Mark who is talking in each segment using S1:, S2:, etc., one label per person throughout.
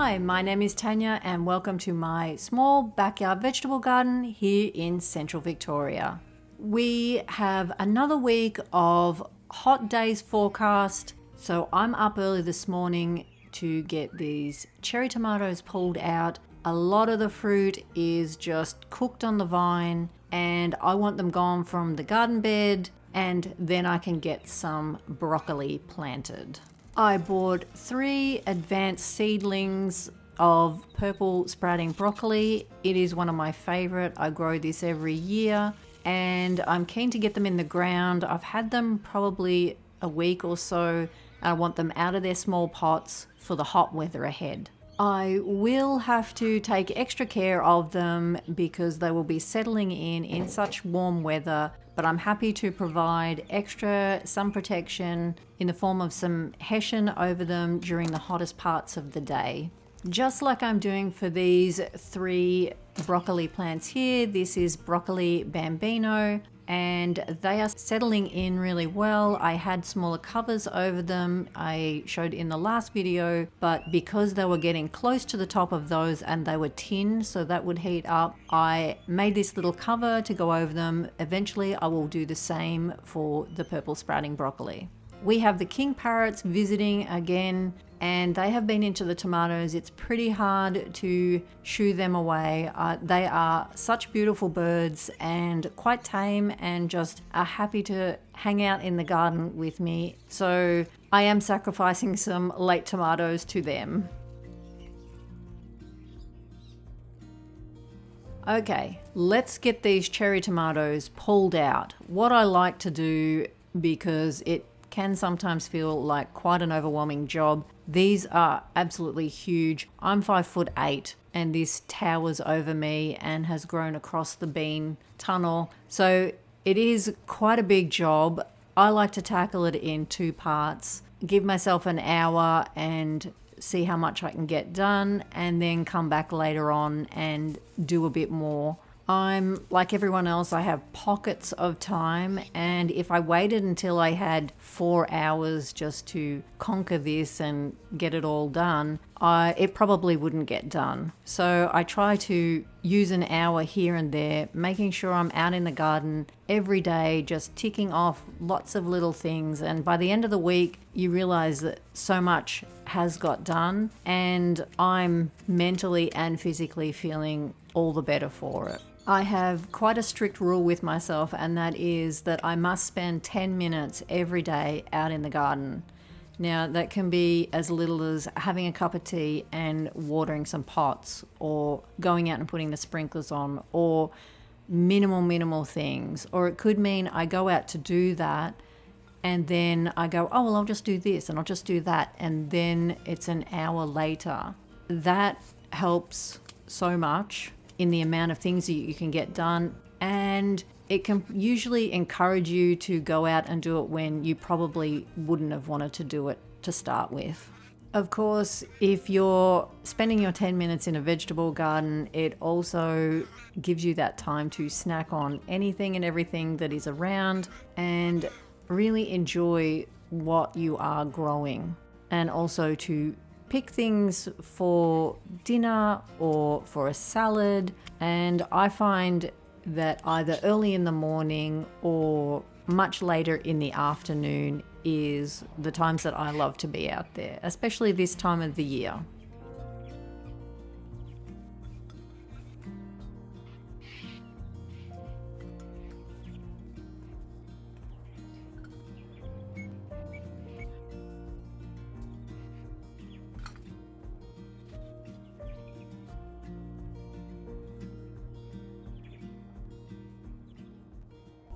S1: Hi, my name is Tanya and welcome to my small backyard vegetable garden here in central Victoria. We have another week of hot days forecast, so I'm up early this morning to get these cherry tomatoes pulled out. A lot of the fruit is just cooked on the vine and I want them gone from the garden bed, and then I can get some broccoli planted. I bought 3 advanced seedlings of purple sprouting broccoli. It is one of my favorite. I grow this every year and I'm keen to get them in the ground. I've had them probably a week or so. I want them out of their small pots for the hot weather ahead. I will have to take extra care of them because they will be settling in such warm weather, but I'm happy to provide extra sun protection in the form of some hessian over them during the hottest parts of the day. Just like I'm doing for these 3 broccoli plants here, this is broccoli bambino, and they are settling in really well. I had smaller covers over them, I showed in the last video, but because they were getting close to the top of those and they were tin, so that would heat up, I made this little cover to go over them. Eventually I will do the same for the purple sprouting broccoli. We have the king parrots visiting again, and they have been into the tomatoes. It's pretty hard to shoo them away. They are such beautiful birds and quite tame and just are happy to hang out in the garden with me. So I am sacrificing some late tomatoes to them. Okay, let's get these cherry tomatoes pulled out. What I like to do, because it can sometimes feel like quite an overwhelming job. These are absolutely huge. I'm 5'8" and this towers over me and has grown across the bean tunnel. So it is quite a big job. I like to tackle it in 2 parts. Give myself an hour and see how much I can get done, and then come back later on and do a bit more. I'm like everyone else, I have pockets of time, and if I waited until I had 4 hours just to conquer this and get it all done, it probably wouldn't get done. So I try to use an hour here and there, making sure I'm out in the garden every day, just ticking off lots of little things. And by the end of the week, you realize that so much has got done, and I'm mentally and physically feeling all the better for it. I have quite a strict rule with myself, and that is that I must spend 10 minutes every day out in the garden. Now, that can be as little as having a cup of tea and watering some pots, or going out and putting the sprinklers on, or minimal things. Or it could mean I go out to do that and then I go, oh, well, I'll just do this and I'll just do that. And then it's an hour later. That helps so much in the amount of things that you can get done, and it can usually encourage you to go out and do it when you probably wouldn't have wanted to do it to start with. Of course, if you're spending your 10 minutes in a vegetable garden, it also gives you that time to snack on anything and everything that is around and really enjoy what you are growing, and also to pick things for dinner or for a salad. And I find that either early in the morning or much later in the afternoon is the times that I love to be out there, especially this time of the year.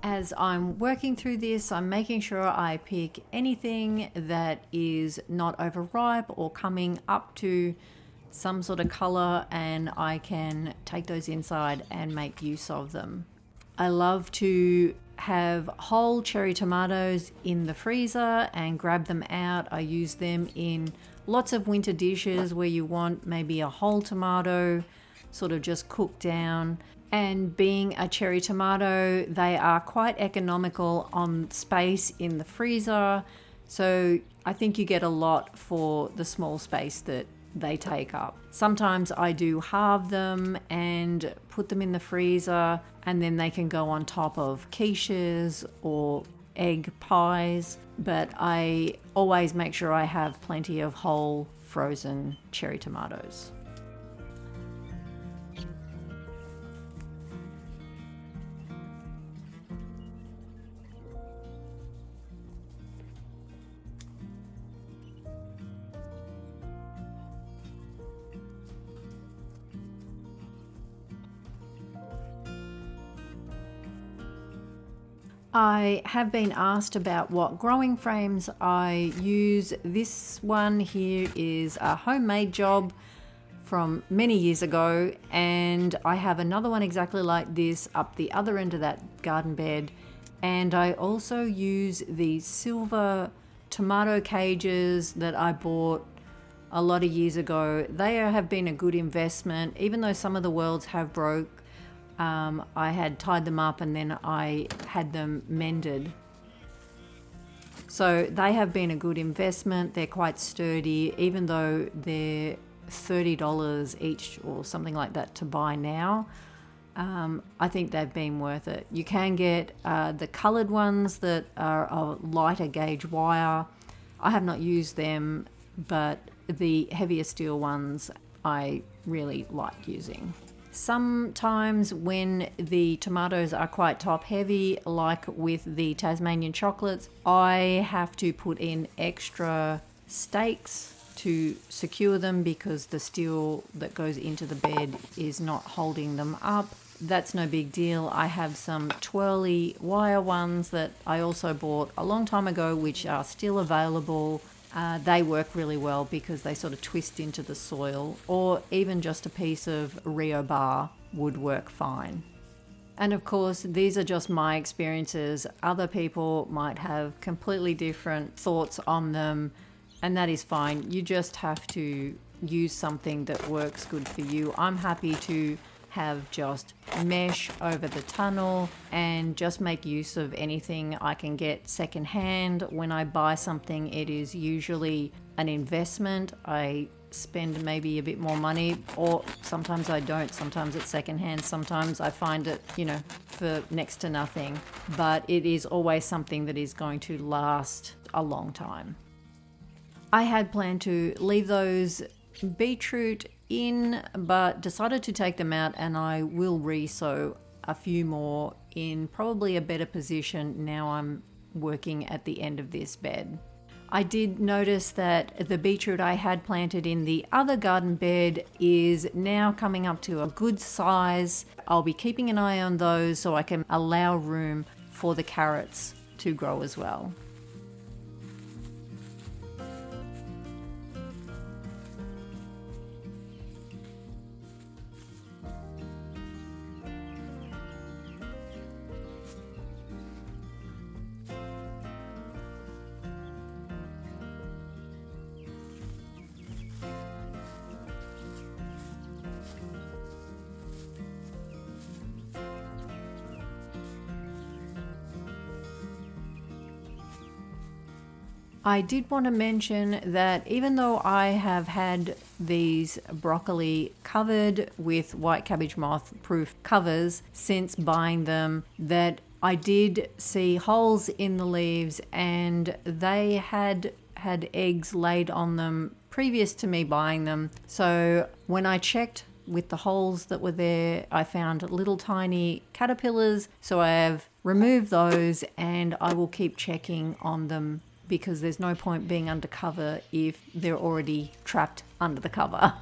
S1: As I'm working through this, I'm making sure I pick anything that is not overripe or coming up to some sort of color, and I can take those inside and make use of them. I love to have whole cherry tomatoes in the freezer and grab them out. I use them in lots of winter dishes where you want maybe a whole tomato sort of just cooked down. And being a cherry tomato, they are quite economical on space in the freezer. So I think you get a lot for the small space that they take up. Sometimes I do halve them and put them in the freezer, and then they can go on top of quiches or egg pies, but I always make sure I have plenty of whole frozen cherry tomatoes. I have been asked about what growing frames I use. This one here is a homemade job from many years ago, and I have another one exactly like this up the other end of that garden bed. And I also use the silver tomato cages that I bought a lot of years ago. They have been a good investment, even though some of the worlds have broke. I had tied them up and then I had them mended. So they have been a good investment. They're quite sturdy, even though they're $30 each or something like that to buy now. I think they've been worth it. You can get the coloured ones that are a lighter gauge wire. I have not used them, but the heavier steel ones I really like using. Sometimes when the tomatoes are quite top heavy, like with the Tasmanian chocolates, I have to put in extra stakes to secure them because the steel that goes into the bed is not holding them up. That's no big deal. I have some twirly wire ones that I also bought a long time ago, which are still available. They work really well because they sort of twist into the soil, or even just a piece of Rio bar would work fine. And of course, these are just my experiences. Other people might have completely different thoughts on them, and that is fine. You just have to use something that works good for you. I'm happy to have just mesh over the tunnel and just make use of anything I can get secondhand. When I buy something, it is usually an investment. I spend maybe a bit more money, or sometimes I don't. Sometimes it's secondhand. Sometimes I find it, for next to nothing. But it is always something that is going to last a long time. I had planned to leave those beetroot in, but decided to take them out, and I will re-sow a few more in probably a better position now I'm working at the end of this bed. I did notice that the beetroot I had planted in the other garden bed is now coming up to a good size. I'll be keeping an eye on those so I can allow room for the carrots to grow as well. I did want to mention that even though I have had these broccoli covered with white cabbage moth proof covers since buying them, that I did see holes in the leaves, and they had eggs laid on them previous to me buying them. So when I checked with the holes that were there, I found little tiny caterpillars. So I have removed those, and I will keep checking on them, because there's no point being undercover if they're already trapped under the cover.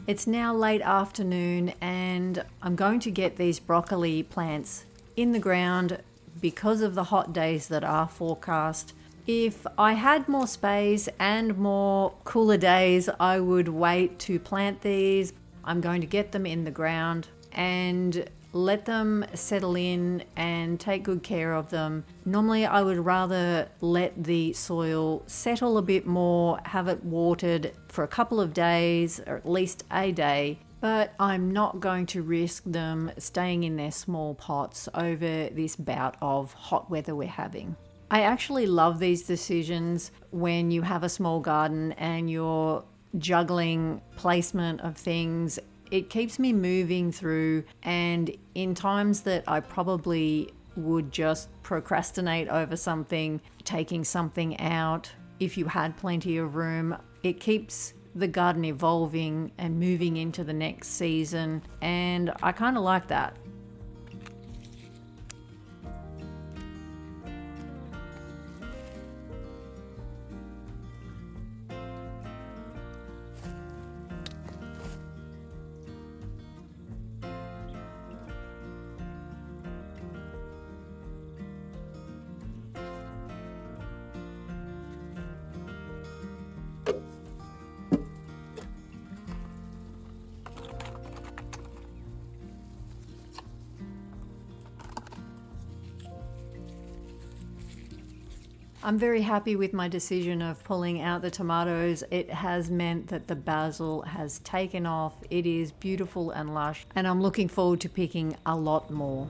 S1: It's now late afternoon, and I'm going to get these broccoli plants in the ground because of the hot days that are forecast. If I had more space and more cooler days, I would wait to plant these. I'm going to get them in the ground, and let them settle in and take good care of them. Normally I would rather let the soil settle a bit more, have it watered for a couple of days or at least a day, but I'm not going to risk them staying in their small pots over this bout of hot weather we're having. I actually love these decisions when you have a small garden and you're juggling placement of things. It keeps me moving through, and in times that I probably would just procrastinate over something, taking something out, if you had plenty of room, it keeps the garden evolving and moving into the next season, and I kind of like that. I'm very happy with my decision of pulling out the tomatoes. It has meant that the basil has taken off. It is beautiful and lush, and I'm looking forward to picking a lot more.